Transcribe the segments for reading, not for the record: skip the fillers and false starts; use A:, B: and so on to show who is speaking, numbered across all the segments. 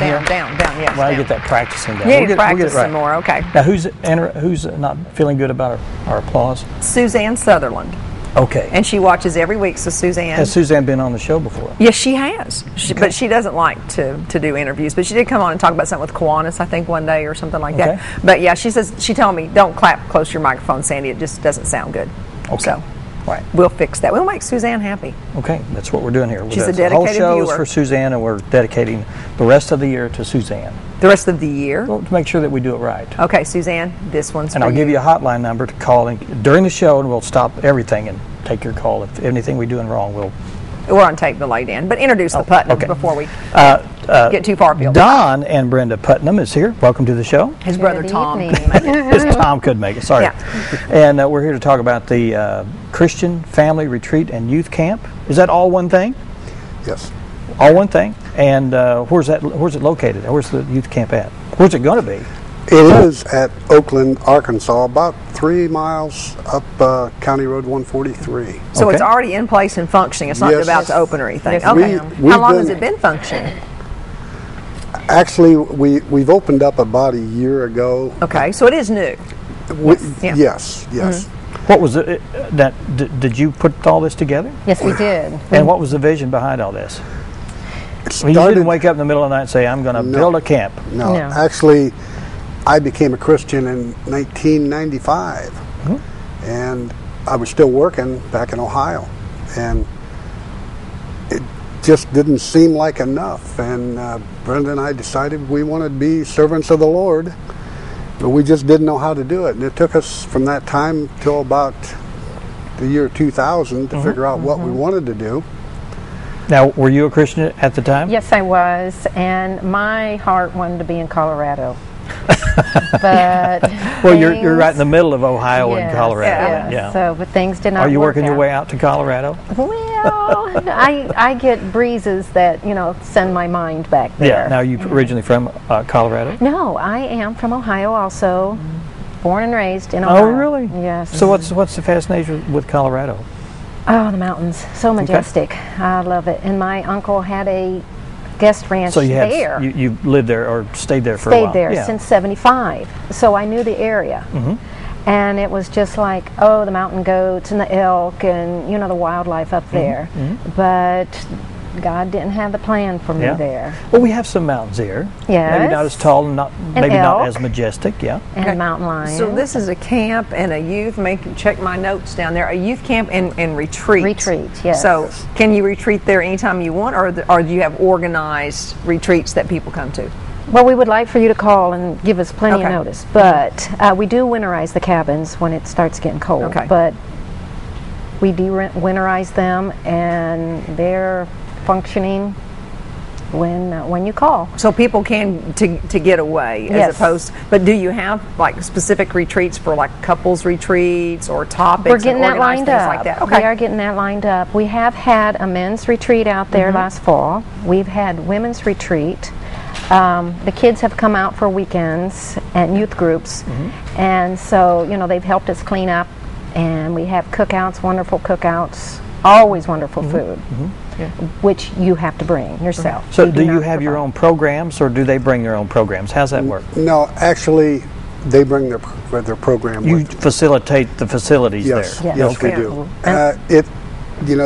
A: here?
B: Down, yes.
A: Well, I
B: down.
A: get that practicing down.
B: Yeah,
A: We'll get
B: practice
A: it right.
B: some more, okay.
A: Now, who's not feeling good about our applause?
B: Suzanne Sutherland.
A: Okay.
B: And she watches every week, so Suzanne.
A: Has Suzanne been on the show before?
B: Yes, she has. But she doesn't like to do interviews. But she did come on and talk about something with Kiwanis, I think, one day or something like that. But yeah, she told me, don't clap close to your microphone, Sandy. It just doesn't sound good.
A: Okay.
B: So
A: right.
B: We'll fix that. We'll make Suzanne happy.
A: Okay, that's what we're doing here.
B: She's a
A: the whole
B: dedicated
A: show
B: viewer.
A: is for Suzanne, and we're dedicating the rest of the year to Suzanne.
B: The rest of the year?
A: Well, to make sure that we do it right.
B: Okay, Suzanne, this one's
A: and
B: for
A: I'll give you a hotline number to call during the show, and we'll stop everything and take your call. If anything we're doing wrong,
B: we're on tape to lay down. But introduce the Putnams before we get too far afield.
A: Don and Brenda Putnam is here. Welcome to the show.
B: His brother Tom.
A: Tom could make it. Sorry.
B: Yeah.
A: And we're here to talk about the Christian Family Retreat and Youth Camp. Is that all one thing?
C: Yes.
A: All one thing. And where's it located? Where's the youth camp at? Where's it going to be?
C: It is at Oakland, Arkansas, about 3 miles up County Road 143.
B: So it's already in place and functioning. It's not about to open or anything.
C: Yes.
B: Okay. How long has it been functioning?
C: Actually, we've opened up about a year ago.
B: Okay, so it is new.
C: Yes.
A: What was it? Did you put all this together?
D: Yes, we did.
A: And what was the vision behind all this? You didn't wake up in the middle of the night and say, I'm going to build a camp.
C: No. Actually, I became a Christian in 1995. And I was still working back in Ohio. And it just didn't seem like enough. And Brenda and I decided we wanted to be servants of the Lord. But we just didn't know how to do it. And it took us from that time till about the year 2000 to figure out what we wanted to do.
A: Now, were you a Christian at the time?
D: Yes, I was, and my heart wanted to be in Colorado. But
A: well, you're right in the middle of Ohio and Colorado.
D: Yes.
A: Yeah.
D: So, but things did not.
A: Are you
D: work
A: working your
D: out.
A: way out to Colorado?
D: Well, I get breezes that send my mind back there.
A: Yeah. Now, you originally from Colorado?
D: No, I am from Ohio, also born and raised in Ohio.
A: Oh, really?
D: Yes.
A: So, what's the fascination with Colorado?
D: Oh, the mountains, so majestic. I love it. And my uncle had a guest ranch there.
A: You lived there or stayed there for a while?
D: Stayed there since '75, so I knew the area. And it was just like, the mountain goats and the elk and the wildlife up there. But God didn't have the plan for me there.
A: Well, we have some mountains here.
D: Yes.
A: Maybe not as tall and maybe not as majestic. Yeah.
D: And mountain lions.
B: So this is a camp and a youth. Check my notes down there. A youth camp and retreat.
D: Retreat. Yes.
B: So can you retreat there anytime you want, or do you have organized retreats that people come to?
D: Well, we would like for you to call and give us plenty of notice, but we do winterize the cabins when it starts getting cold.
B: Okay.
D: But we de-winterize them, and they're functioning when you call.
B: So people can to get away as opposed. But do you have like specific retreats for like couples retreats or topics?
D: We're getting that lined up.
B: Like that?
D: We are getting that lined up. We have had a men's retreat out there last fall. We've had women's retreat. The kids have come out for weekends and youth groups, and so they've helped us clean up, and we have cookouts, wonderful cookouts, always wonderful food, which you have to bring yourself.
A: So do you have your own programs, or do they bring their own programs? How's that work?
C: No, actually, they bring their program.
A: You facilitate the facilities there.
C: Yes, we do.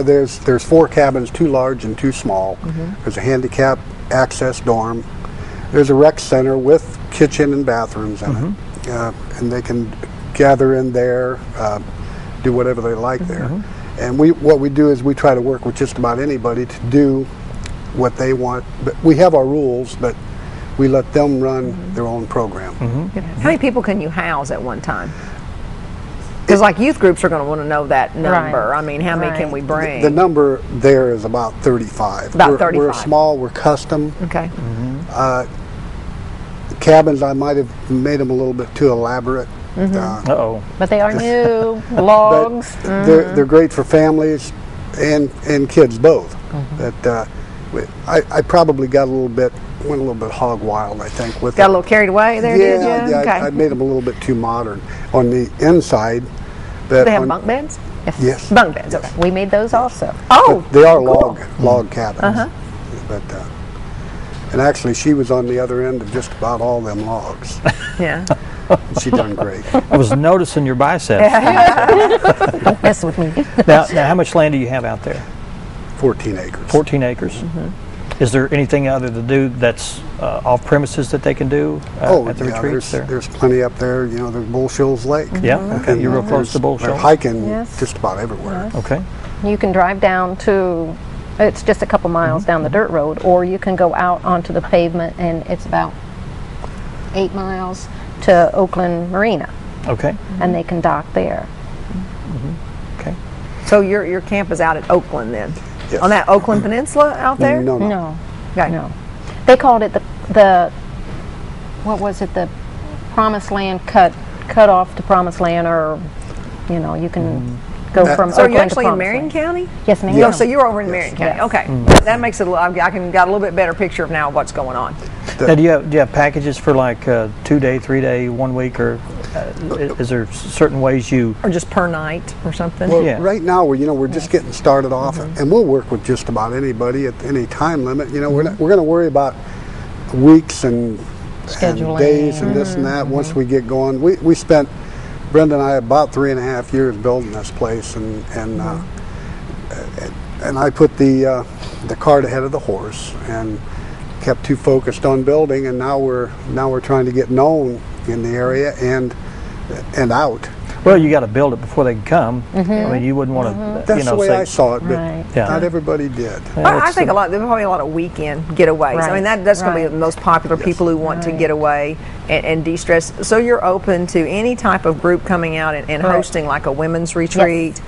C: There's 4 cabins, 2 large and 2 small. There's a handicap access dorm. There's a rec center with kitchen and bathrooms in it, and they can gather in there, do whatever they like there. And what we do is we try to work with just about anybody to do what they want. But we have our rules, but we let them run their own program.
B: How many people can you house at one time? Because like youth groups are going to want to know that number.
D: Right.
B: I mean, how many can we bring?
C: The number there is about 35.
B: About 35.
C: We're small, we're custom.
B: Okay.
C: The cabins, I might have made them a little bit too elaborate.
D: But they are new logs.
C: They're great for families and kids both. But I probably went a little bit hog wild, I think.
B: Got a little carried away there, did you?
C: Yeah,
B: okay.
C: I made them a little bit too modern. On the inside,
B: do they have bunk beds?
C: Yes.
B: Bunk beds. Okay.
D: We made those also.
B: Oh,
C: but they are
B: cool.
C: log cabins. And actually, she was on the other end of just about all them logs.
B: Yeah.
C: She done great.
A: I was noticing your biceps.
D: Don't mess with me.
A: Now, how much land do you have out there?
C: 14 acres.
A: 14 acres. Is there anything other to do that's off premises that they can do at the retreats there?
C: There's plenty up there. You know, there's Bull Shoals Lake.
A: Yeah, okay. You're real close to Bull
C: They're
A: Shoals.
C: hiking
D: Yes.
C: just about everywhere.
A: Okay.
D: You can drive down to, it's just a couple miles down the dirt road, or you can go out onto the pavement, and it's about 8 miles to Oakland Marina,
A: Okay.
D: and they can dock there.
A: Okay.
B: So your camp is out at Oakland then?
C: Yes.
B: On that Oakland Peninsula out there?
C: No.
D: No,
B: Okay.
D: no. They called it the what was it, the Promised Land cut off to Promised Land, or, you know, you can go from
B: So are you
D: Oakland to
B: actually in
D: Promised
B: Marion
D: Land.
B: County?
D: Yes, ma'am.
B: Oh, so you're over in Marion County.
D: Yes.
B: Okay. That makes it a little, I can got a little bit better picture of now what's going on.
A: Now, do you have packages for like 2-day, 3-day, 1 week, or is there certain ways you?
B: Or just per night or something?
C: Well,
A: Yeah.
C: right now we're just getting started off, and we'll work with just about anybody at any time limit. You know, we're going to worry about weeks and
D: Scheduling.
C: days and this and that. Once we get going, we spent, Brenda and I, about 3.5 years building this place, and I put the cart ahead of the horse and kept too focused on building, and now we're trying to get known in the area and out.
A: Well, you got to build it before they can come. I mean, you wouldn't want to.
C: That's the way I saw it, but
D: Right.
A: Yeah.
C: not everybody did.
B: I think there's probably a lot of weekend getaways. I mean, that's going to be the most popular, people who want to get away and de-stress. So you're open to any type of group coming out and hosting like a women's retreat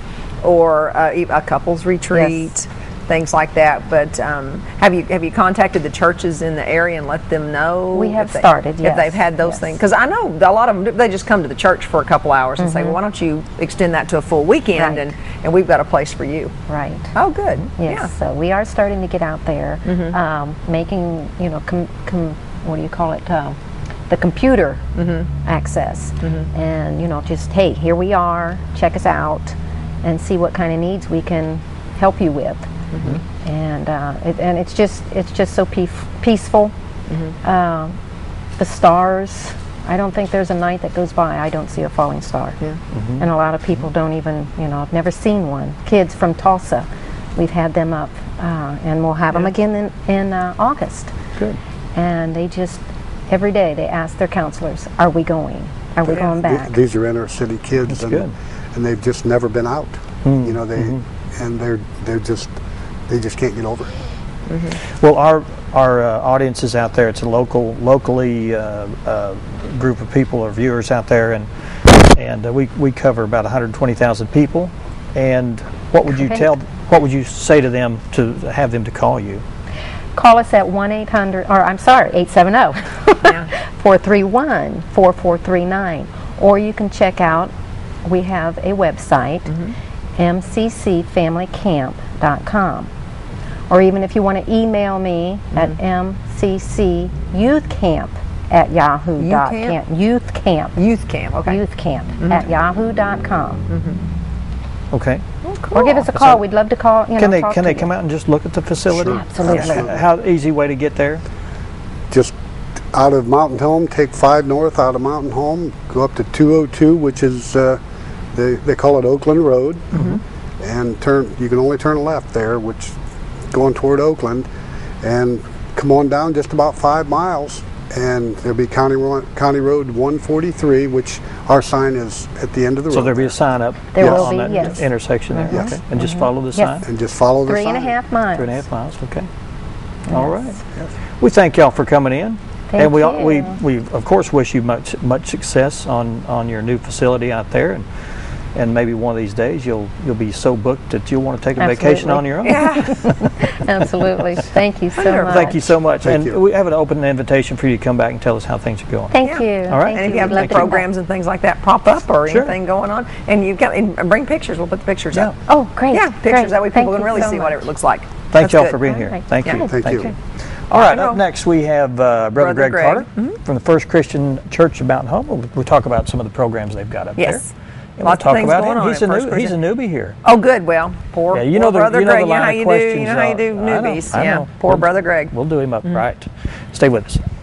B: or a couples retreat, things like that. But have you contacted the churches in the area and let them know?
D: We have
B: if they-
D: started,
B: If they've had those
D: yes.
B: things. Because I know a lot of them, they just come to the church for a couple hours and say, well, why don't you extend that to a full weekend,
D: Right.
B: and we've got a place for you.
D: Right.
B: Oh, good.
D: Yes,
B: Yeah.
D: so we are starting to get out there, making, you know, what do you call it, the computer access, and, you know, just, hey, here we are, check us out, and see what kind of needs we can help you with. And it's just so peaceful. The stars, I don't think there's a night that goes by I don't see a falling star. And a lot of people don't even, you know, I've never seen one. Kids from Tulsa, we've had them up, and we'll have them again in August.
A: Good.
D: And they just, every day they ask their counselors, are we going? Are we going back?
C: These are inner city kids,
A: good.
C: and they've just never been out. You know, and they just can't get over it.
A: Well, our audience is out there. It's a locally group of people or viewers out there, and we cover about 120,000 people. And what would you What would you say to them to have them to call you?
D: Call us at 800-431-4439, or you can check out, we have a website, mccfamilycamp.com. Or even if you want to email me at mccyouthcamp@yahoo.com. Youth camp,
B: okay.
D: at yahoo.com.
A: Okay.
B: Cool.
D: Or give us a call. We'd love to call. You
A: Can
D: know,
A: they
D: talk
A: can
D: to
A: they
D: you.
A: come out and just look at the facility?
C: Sure.
D: Absolutely.
A: How easy way to get there?
C: Just out of Mountain Home, take 5 north out of Mountain Home, go up to 202, which is they call it Oakland Road, and turn. You can only turn left there, which going toward Oakland, and come on down just about 5 miles, and there'll be County Road 143, which our sign is at the end of the road.
A: So there'll be a sign up
D: There will
A: on
D: be,
A: that
D: yes.
A: intersection there.
C: Yes.
A: Okay. And just follow the
D: Yes.
A: sign.
C: And just follow the
D: 3.5 miles.
A: 3.5 miles. Okay. All right. We thank y'all for coming in.
D: Thank
A: and we
D: you.
A: of course wish you much success on your new facility out there, and maybe one of these days you'll be so booked that you'll want to take a vacation on your own.
D: Absolutely. Thank you so much.
A: Thank you so much.
C: Thank
A: and
C: you.
A: we have an open invitation for you to come back and tell us how things are going.
D: Thank
B: Yeah.
D: you.
A: All right.
D: Thank
B: And if you have
D: We'd love
B: any
D: to come
B: programs and things like that pop up or
A: Sure.
B: anything going on, and you can bring pictures, we'll put the pictures up.
D: back. Oh, great.
B: Yeah, pictures.
D: Great.
B: That way
D: Thank
B: people can
D: you
B: really
D: so
B: see
D: much.
B: what it looks like.
A: Thank
B: That's
A: y'all
B: good.
A: for being here.
D: right.
A: Thank
B: Yeah.
A: you.
C: Thank you.
A: you. All right, up
B: Roll.
A: next we have Brother Greg
B: Greg.
A: Carter from the First Christian Church of Mountain Home. We'll talk about some of the programs they've got up there.
B: Yes.
A: And
B: Lots
A: we'll
B: of
A: talk
B: things
A: about
B: going
A: him.
B: on
A: He's
B: at
A: a
B: First
A: he's a
B: Christian.
A: newbie here.
B: Oh, good. Well, poor,
A: Yeah, you know
B: poor
A: the
B: brother
A: you know
B: Greg.
A: the line of
B: You know
A: questions.
B: how you do
A: I know,
B: newbies.
A: I
B: Yeah,
A: know.
B: poor brother Greg.
A: We'll do him up right. Stay with us.